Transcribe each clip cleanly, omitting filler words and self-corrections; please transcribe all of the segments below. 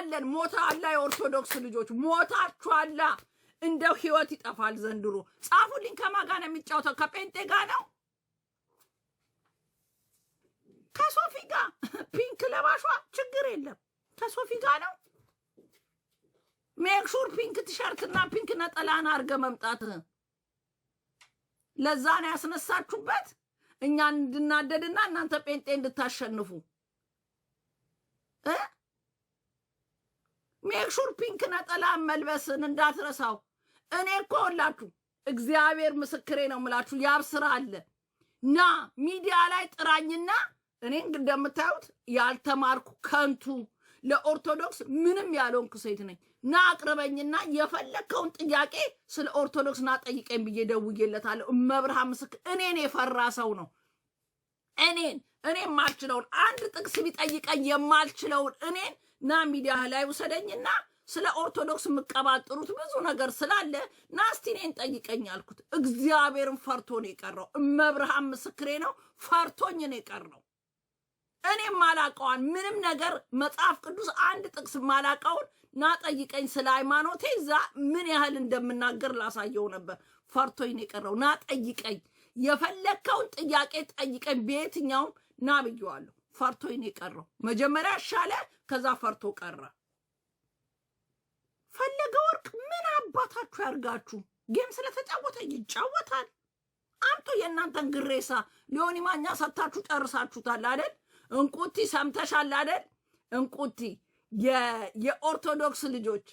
እንሞታለን። ሞታላ የኦርቶዶክስ ልጆች ሞታችኋላ። እንደው ህይወት ይጠፋል ዘንድሮ። ጻፉልኝ። ከማን ጋር ነው የሚጫወተው? ከጴንጤ ጋር ነው? ከሶፊ ጋር ፒንክ ለባሿ ችግር የለም። ከሶፊ ጋር ነው። ሜክሹር ፒንክ ቲሸርትና ፒንክ ነጠላን አድርገ መምጣት። ለዛ ነው ያስነሳችሁበት እኛን እንድናደድና እናንተ ጴንጤ እንድታሸንፉ። ሜክሹር ፒንክ ነጠላ መልበስን እንዳትረሳው። እኔ እኮ ሁላችሁ እግዚአብሔር ምስክሬ ነው የምላችሁ። ያብ ስራ አለ ና ሚዲያ ላይ ጥራኝና እኔ እንደምታዩት ያልተማርኩ ከንቱ ለኦርቶዶክስ ምንም ያልሆንኩ ሴት ነኝ። ና አቅርበኝና የፈለከውን ጥያቄ ስለ ኦርቶዶክስ ና ጠይቀኝ ብዬ ደውዬለታለሁ። እመብርሃን ምስክር እኔን የፈራ ሰው ነው። እኔ የማልችለውን አንድ ጥቅስ ቢጠይቀኝ የማልችለውን እኔን ና ሚዲያ ላይ ውሰደኝና ስለ ኦርቶዶክስ የምቀባጥሩት ብዙ ነገር ስላለ ና እስቲ እኔን ጠይቀኝ አልኩት። እግዚአብሔርን ፈርቶ ነው የቀረው። እመብርሃን ምስክሬ ነው። ፈርቶኝ ነው የቀረው። እኔ ማላቀዋን ምንም ነገር መጽሐፍ ቅዱስ አንድ ጥቅስ ማላቀውን ና ጠይቀኝ ስለ ሃይማኖቴ እዛ ምን ያህል እንደምናገር ላሳየው ነበር። ፈርቶኝ ነው የቀረው። ና ጠይቀኝ፣ የፈለከውን ጥያቄ ጠይቀኝ፣ በየትኛውም ና ብየዋለሁ። ፈርቶኝ ነው የቀረው። መጀመሪያ ሻለ፣ ከዛ ፈርቶ ቀረ። ፈለገ ወርቅ ምን አባታችሁ ያርጋችሁ? ጌም ስለተጫወተ ይጫወታል። አምጡ የእናንተን ግሬሳ። ሊሆን ማኛ ሰታችሁ ጨርሳችሁታል አይደል? እንቁቲ ሰምተሻል አይደል? እንቁቲ የኦርቶዶክስ ልጆች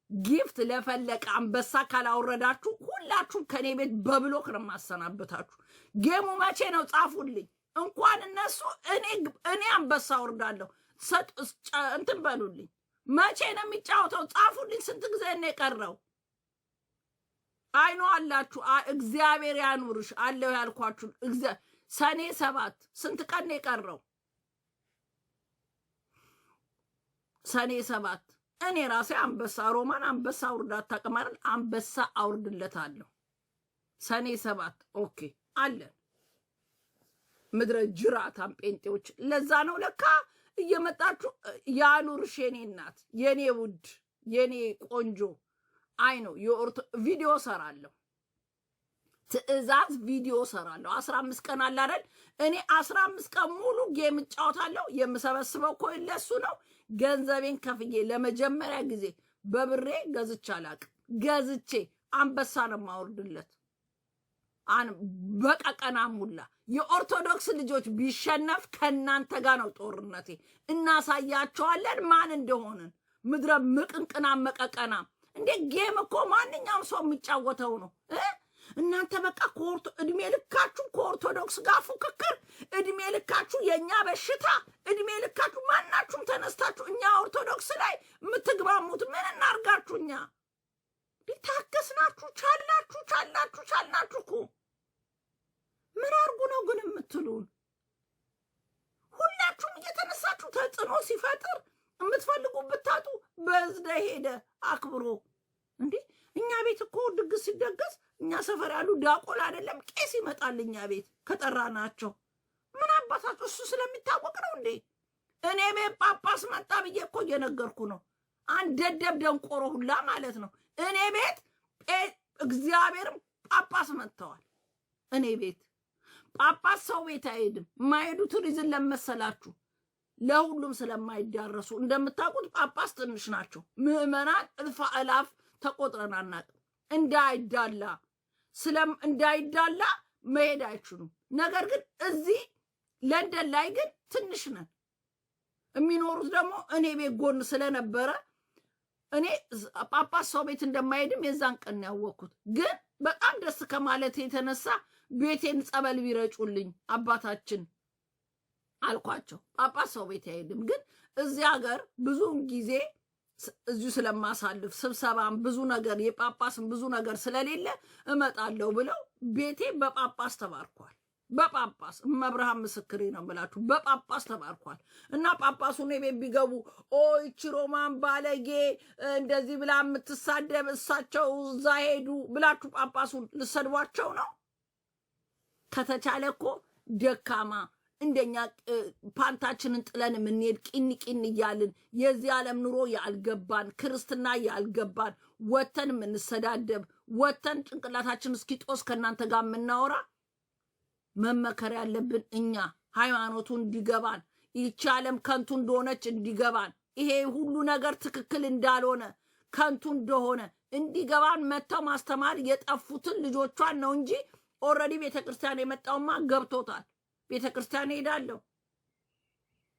ጊፍት ለፈለቀ አንበሳ ካላወረዳችሁ ሁላችሁም ከኔ ቤት በብሎክ ነው ማሰናበታችሁ። ጌሙ መቼ ነው? ጻፉልኝ። እንኳን እነሱ እኔ አንበሳ ወርዳለሁ። እንትን በሉልኝ። መቼ ነው የሚጫወተው? ጻፉልኝ። ስንት ጊዜ ነው የቀረው? አይኖ አላችሁ። እግዚአብሔር ያኑርሽ አለው ያልኳችሁ። ሰኔ 7 ስንት ቀን ነው የቀረው? ሰኔ 7 እኔ ራሴ አንበሳ ሮማን አንበሳ አውርዳ አታቀማረን አንበሳ አውርድለታለሁ። ሰኔ 7 ኦኬ አለን። ምድረ ጅራታም ጴንጤዎች። ለዛ ነው ለካ እየመጣችሁ ያኑርሽ የኔ እናት፣ የኔ ውድ፣ የኔ ቆንጆ። አይ ነው ቪዲዮ ሰራለሁ፣ ትዕዛዝ ቪዲዮ ሰራለሁ። 15 ቀን አለ አይደል? እኔ 15 ቀን ሙሉ ጌም እጫወታለሁ። የምሰበስበው እኮ ለሱ ነው። ገንዘቤን ከፍዬ ለመጀመሪያ ጊዜ በብሬ ገዝቼ አላቅም። ገዝቼ አንበሳ ነው የማወርድለት። በቀቀና ሙላ የኦርቶዶክስ ልጆች ቢሸነፍ ከእናንተ ጋር ነው ጦርነቴ። እናሳያቸዋለን ማን እንደሆንን። ምድረ ምቅንቅና መቀቀና እንዴ! ጌም እኮ ማንኛውም ሰው የሚጫወተው ነው። እናንተ በቃ እድሜ ልካችሁ ከኦርቶዶክስ ጋር ፉክክር፣ እድሜ ልካችሁ የእኛ በሽታ፣ እድሜ ልካችሁ ማናችሁም ተነስታችሁ እኛ ኦርቶዶክስ ላይ የምትግባሙት ምን እናርጋችሁ? እኛ ታገስናችሁ፣ ቻልናችሁ እኮ ምን አርጉ ነው ግን የምትሉን? ሁላችሁም እየተነሳችሁ ተጽዕኖ ሲፈጥር የምትፈልጉ ብታጡ በዝደ ሄደ አክብሮ እንዴ! እኛ ቤት እኮ ድግስ ሲደገስ እኛ ሰፈር ያሉ ዲያቆን አይደለም ቄስ ይመጣል እኛ ቤት ከጠራናቸው። ምን አባታችሁ እሱ ስለሚታወቅ ነው እንዴ? እኔ ቤት ጳጳስ መጣ ብዬ እኮ እየነገርኩ ነው። አንድ ደደብ ደንቆሮ ሁላ ማለት ነው። እኔ ቤት እግዚአብሔርም ጳጳስ መጥተዋል። እኔ ቤት ጳጳስ ሰው ቤት አይሄድም። የማይሄዱ ቱሪዝም ለመሰላችሁ ለሁሉም ስለማይዳረሱ። እንደምታውቁት ጳጳስ ትንሽ ናቸው። ምዕመናን እልፍ አላፍ ተቆጥረን አናውቅም። እንዳይዳላ መሄድ አይችሉም። ነገር ግን እዚህ ለንደን ላይ ግን ትንሽ ነን። የሚኖሩት ደግሞ እኔ ቤት ጎን ስለነበረ እኔ ጳጳስ ሰው ቤት እንደማይሄድም የዛን ቀን ያወቅኩት። ግን በጣም ደስ ከማለት የተነሳ ቤቴን ጸበል ቢረጩልኝ አባታችን አልኳቸው። ጳጳስ ሰው ቤት አይሄድም። ግን እዚህ ሀገር ብዙውን ጊዜ እዚሁ ስለማሳልፍ ስብሰባም ብዙ ነገር የጳጳስም ብዙ ነገር ስለሌለ እመጣለሁ ብለው ቤቴ በጳጳስ ተባርኳል። በጳጳስ መብርሃን ምስክሬ ነው ብላችሁ በጳጳስ ተባርኳል። እና ጳጳሱ ነው ቤት ቢገቡ እቺ ሮማን ባለጌ እንደዚህ ብላ የምትሳደብ እሳቸው እዛ ሄዱ ብላችሁ ጳጳሱን ልሰድቧቸው ነው? ከተቻለ እኮ ደካማ እንደኛ ፓንታችንን ጥለን የምንሄድ ቂን እያልን የዚህ ዓለም ኑሮ ያልገባን ክርስትና ያልገባን ወተን የምንሰዳደብ ወተን ጭንቅላታችን እስኪጦስ ከእናንተ ጋር የምናወራ መመከር ያለብን እኛ ሃይማኖቱ እንዲገባን ይህች ዓለም ከንቱ እንደሆነች እንዲገባን ይሄ ሁሉ ነገር ትክክል እንዳልሆነ ከንቱ እንደሆነ እንዲገባን መተው ማስተማር የጠፉትን ልጆቿን ነው እንጂ ኦልሬዲ ቤተክርስቲያን የመጣውማ ገብቶታል። ቤተክርስቲያን ሄዳለሁ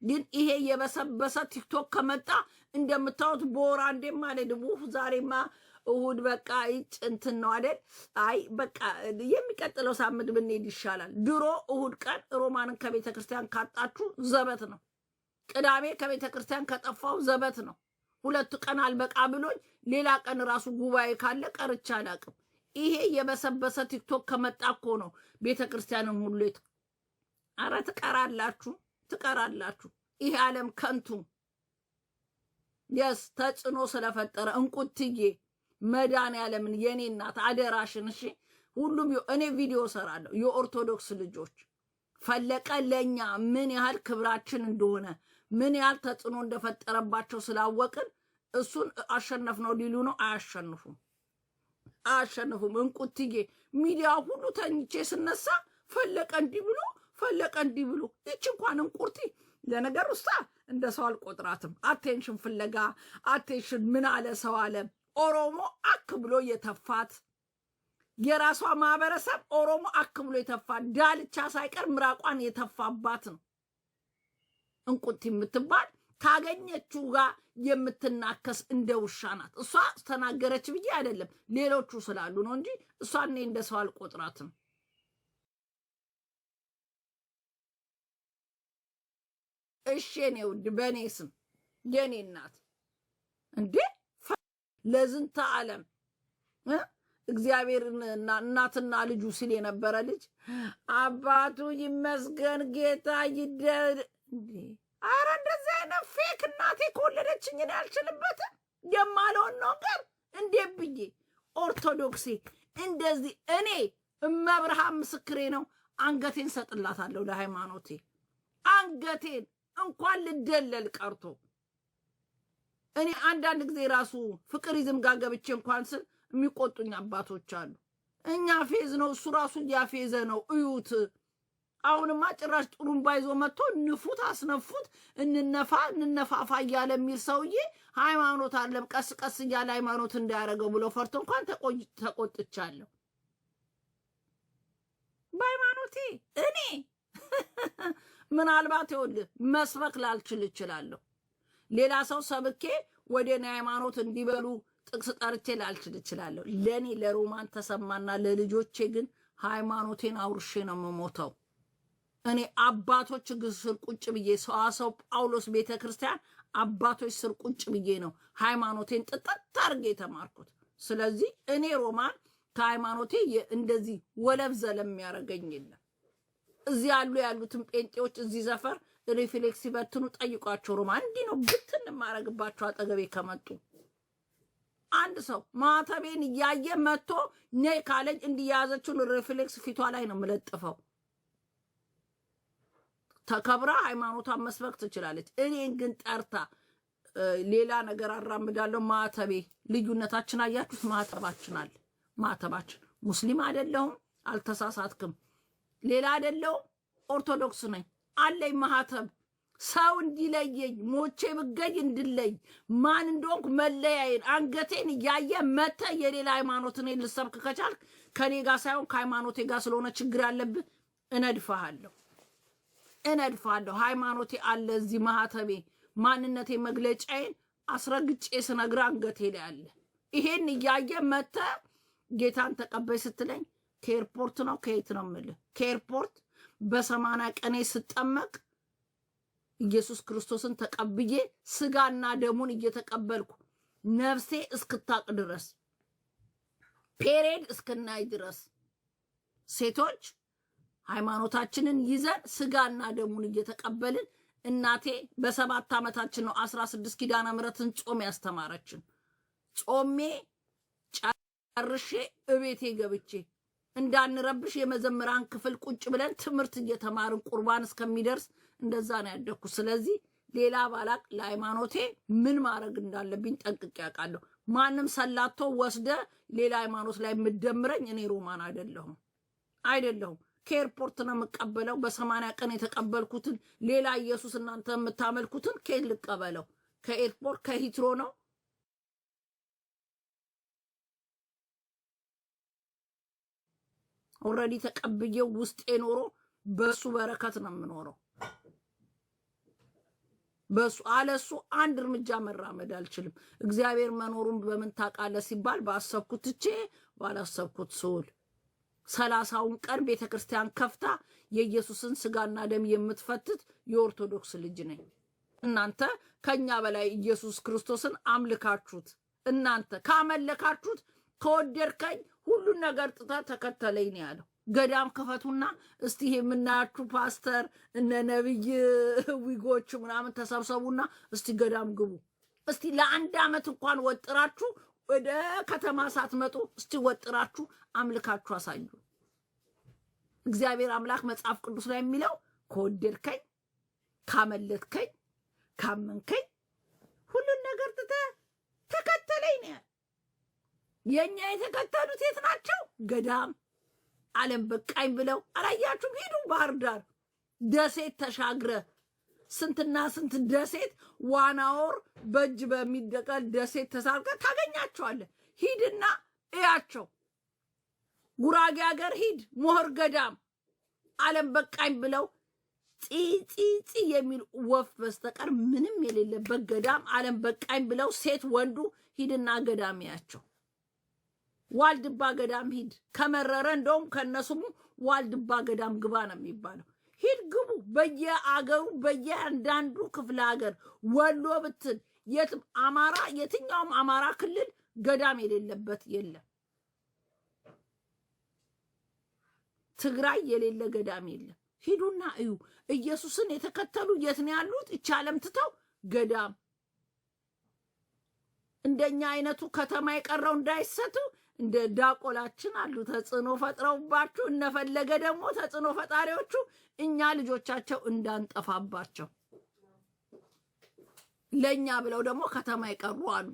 ግን ይሄ የበሰበሰ ቲክቶክ ከመጣ እንደምታዩት በወር አንዴ ማለት ዛሬማ እሁድ በቃ እንትን ነው አይደል? አይ በቃ የሚቀጥለው ሳምንት ብንሄድ ይሻላል። ድሮ እሁድ ቀን ሮማንን ከቤተክርስቲያን ካጣችሁ ዘበት ነው። ቅዳሜ ከቤተክርስቲያን ከጠፋው ዘበት ነው። ሁለት ቀን አልበቃ ብሎኝ ሌላ ቀን ራሱ ጉባኤ ካለ ቀርቻ አላቅም። ይሄ የበሰበሰ ቲክቶክ ከመጣ እኮ ነው ቤተክርስቲያንን ሁሉ አረ ትቀራላችሁ። ይሄ ዓለም ከንቱ የስ ተጽዕኖ ስለፈጠረ እንቁትዬ መድኃኒዓለምን የኔ እናት አደራሽን እሺ። ሁሉም እኔ ቪዲዮ ሰራለሁ። የኦርቶዶክስ ልጆች ፈለቀ ለኛ ምን ያህል ክብራችን እንደሆነ ምን ያህል ተጽዕኖ እንደፈጠረባቸው ስላወቅን እሱን አሸነፍነው ሊሉ ነው። አያሸንፉም። እንቁትዬ ሚዲያ ሁሉ ተኝቼ ስነሳ ፈለቀ እንዲህ ብሎ ይች እንኳን እንቁርቲ ለነገር ውስጥ እንደ ሰው አልቆጥራትም። አቴንሽን ፍለጋ አቴንሽን ምን አለ ሰው አለ ኦሮሞ አክ ብሎ የተፋት የራሷ ማህበረሰብ ኦሮሞ አክ ብሎ የተፋት ዳልቻ ሳይቀር ምራቋን የተፋባት ነው። እንቁርቲ የምትባል ካገኘችው ጋር የምትናከስ እንደ ውሻ ናት። እሷ ተናገረች ብዬ አይደለም ሌሎቹ ስላሉ ነው እንጂ እሷ እኔ እንደ ሰው አልቆጥራትም። እሺ የኔ ውድ በእኔ ስም የኔ እናት እንዴ ለዝንተ ዓለም እግዚአብሔርን እናትና ልጁ ሲል የነበረ ልጅ አባቱ ይመስገን ጌታ ይደር እንዴ! አረ እንደዚህ አይነት ፌክ እናቴ ከወለደችኝ እኔ አልችልበትም። የማለውን ነገር እንዴ ብዬ ኦርቶዶክሴ እንደዚህ እኔ እመብርሃን ምስክሬ ነው። አንገቴን ሰጥላታለሁ ለሃይማኖቴ። አንገቴን እንኳን ልደለል ቀርቶ እኔ አንዳንድ ጊዜ ራሱ ፍቅር ይዝም ጋር ገብቼ እንኳን ስል የሚቆጡኝ አባቶች አሉ። እኛ ፌዝ ነው እሱ ራሱ እያፌዘ ነው እዩት። አሁንማ ጭራሽ ጥሩምባ ይዞ መጥቶ ንፉት አስነፉት እንነፋፋ እያለ የሚል ሰውዬ ሃይማኖት አለም ቀስ ቀስ እያለ ሃይማኖት እንዳያደርገው ብሎ ፈርቶ እንኳን ተቆጥቻለሁ በሃይማኖቴ። እኔ ምናልባት ይኸውልህ መስበክ ላልችል እችላለሁ። ሌላ ሰው ሰብኬ ወደ እኔ ሃይማኖት እንዲበሉ ጥቅስ ጠርቼ ላልችል እችላለሁ። ለእኔ ለሮማን ተሰማና ለልጆቼ ግን ሃይማኖቴን አውርሼ ነው የምሞተው። እኔ አባቶች ስር ቁጭ ብዬ ሰዋሰው ጳውሎስ ቤተ ክርስቲያን አባቶች ስር ቁጭ ብዬ ነው ሃይማኖቴን ጥጥት አድርጌ የተማርኩት። ስለዚህ እኔ ሮማን ከሃይማኖቴ እንደዚህ ወለብ ዘለም ያደረገኝ የለም። እዚህ ያሉትን ጴንጤዎች እዚህ ዘፈር ሪፍሌክስ ይበትኑ ጠይቋቸው። ሮማን እንዲህ ነው ብትን የማረግባቸው አጠገቤ ከመጡ አንድ ሰው ማተቤን እያየ መጥቶ ነይ ካለኝ እንዲያዘችውን ሪፍሌክስ ፊቷ ላይ ነው የምለጥፈው። ተከብራ ሃይማኖቷን መስበክ ትችላለች። እኔን ግን ጠርታ ሌላ ነገር አራምዳለሁ። ማተቤ ልዩነታችን አያችሁት? ማተባችን አለ። ማተባችን ሙስሊም አይደለሁም፣ አልተሳሳትክም። ሌላ አይደለሁም፣ ኦርቶዶክስ ነኝ አለኝ ማህተብ። ሰው እንዲለየኝ ሞቼ ብገኝ እንድለይ ማን እንደሆንኩ መለያየን አንገቴን እያየ መተ የሌላ ሃይማኖትን ልሰብክ ከቻልክ ከኔ ጋር ሳይሆን ከሃይማኖቴ ጋር ስለሆነ ችግር ያለብህ እነድፋለሁ። ሃይማኖቴ አለ እዚህ ማህተቤ ማንነቴ መግለጫዬን አስረግጬ ስነግር አንገቴ ላይ አለ። ይሄን እያየ መተ ጌታን ተቀበይ ስትለኝ ከኤርፖርት ነው ከየት ነው የምልህ? ከኤርፖርት በ80 ቀኔ ስጠመቅ ኢየሱስ ክርስቶስን ተቀብዬ ስጋና ደሙን እየተቀበልኩ ነፍሴ እስክታቅ ድረስ ፔሬድ እስክናይ ድረስ ሴቶች ሃይማኖታችንን ይዘን ስጋና ደሙን እየተቀበልን እናቴ በ7 ዓመታችን ነው 16 ኪዳነ ምሕረትን ጾም ያስተማረችን። ጾሜ ጨርሼ እቤቴ ገብቼ እንዳንረብሽ የመዘምራን ክፍል ቁጭ ብለን ትምህርት እየተማርን ቁርባን እስከሚደርስ እንደዛ ነው ያደኩ። ስለዚህ ሌላ ባላቅ ለሃይማኖቴ ምን ማድረግ እንዳለብኝ ጠንቅቄ ያውቃለሁ። ማንም ሰላቶ ወስደ ሌላ ሃይማኖት ላይ የምደምረኝ እኔ ሮማን አይደለሁም። ከኤርፖርት ነው የምቀበለው። በ80 ቀን የተቀበልኩትን ሌላ ኢየሱስ እናንተ የምታመልኩትን ከየት ልቀበለው? ከኤርፖርት ከሂትሮ ነው። ኦልሬዲ ተቀብዬው ውስጤ ኖሮ በሱ በረከት ነው የምኖረው። በሱ አለሱ አንድ እርምጃ መራመድ አልችልም። እግዚአብሔር መኖሩን በምን ታውቃለህ ሲባል ባሰብኩት ትቼ ባላሰብኩት ስውል 30ውን ቀን ቤተክርስቲያን ከፍታ የኢየሱስን ስጋና ደም የምትፈትት የኦርቶዶክስ ልጅ ነኝ። እናንተ ከኛ በላይ ኢየሱስ ክርስቶስን አምልካችሁት፣ እናንተ ካመለካችሁት ከወደድከኝ ሁሉን ነገር ጥታ ተከተለኝ ነው ያለው። ገዳም ከፈቱና እስቲ የምናያችሁ ፓስተር እነ ነብይ ዊጎች ምናምን ተሰብሰቡና እስቲ ገዳም ግቡ። እስቲ ለአንድ ዓመት እንኳን ወጥራችሁ ወደ ከተማ ሳትመጡ እስቲ ወጥራችሁ አምልካችሁ አሳዩ። እግዚአብሔር አምላክ መጽሐፍ ቅዱስ ላይ የሚለው ከወደድከኝ፣ ካመለጥከኝ፣ ካመንከኝ ሁሉን ነገር ተከተለኝ ነው። የኛ የተከተሉት የት ናቸው? ገዳም ዓለም በቃኝ ብለው አላያችሁም? ሂዱ ባህር ዳር ደሴት ተሻግረ ስንትና ስንት ደሴት ዋናወር በእጅ በሚደቀል ደሴት ተሳርገ ታገኛቸዋለህ። ሂድና እያቸው። ጉራጌ ሀገር ሂድ፣ ሞህር ገዳም ዓለም በቃኝ ብለው ፂ የሚል ወፍ በስተቀር ምንም የሌለበት ገዳም ዓለም በቃኝ ብለው ሴት ወንዱ ሂድና ገዳም ያቸው። ዋልድባ ገዳም ሂድ። ከመረረ እንደውም ከነሱሙ ዋልድባ ገዳም ግባ ነው የሚባለው። ሂድ ግቡ። በየአገሩ በየአንዳንዱ ክፍለ ሀገር ወሎ ብትል የትም አማራ የትኛውም አማራ ክልል ገዳም የሌለበት የለም። ትግራይ የሌለ ገዳም የለም። ሂዱና እዩ። ኢየሱስን የተከተሉ የት ነው ያሉት? እቺ ዓለም ትተው ገዳም። እንደኛ አይነቱ ከተማ የቀረው እንዳይሰቱ እንደ ዳቆላችን አሉ ተጽዕኖ ፈጥረውባችሁ። እነፈለገ ደግሞ ተጽዕኖ ፈጣሪዎቹ እኛ ልጆቻቸው እንዳንጠፋባቸው ለኛ ብለው ደግሞ ከተማ የቀሩ አሉ።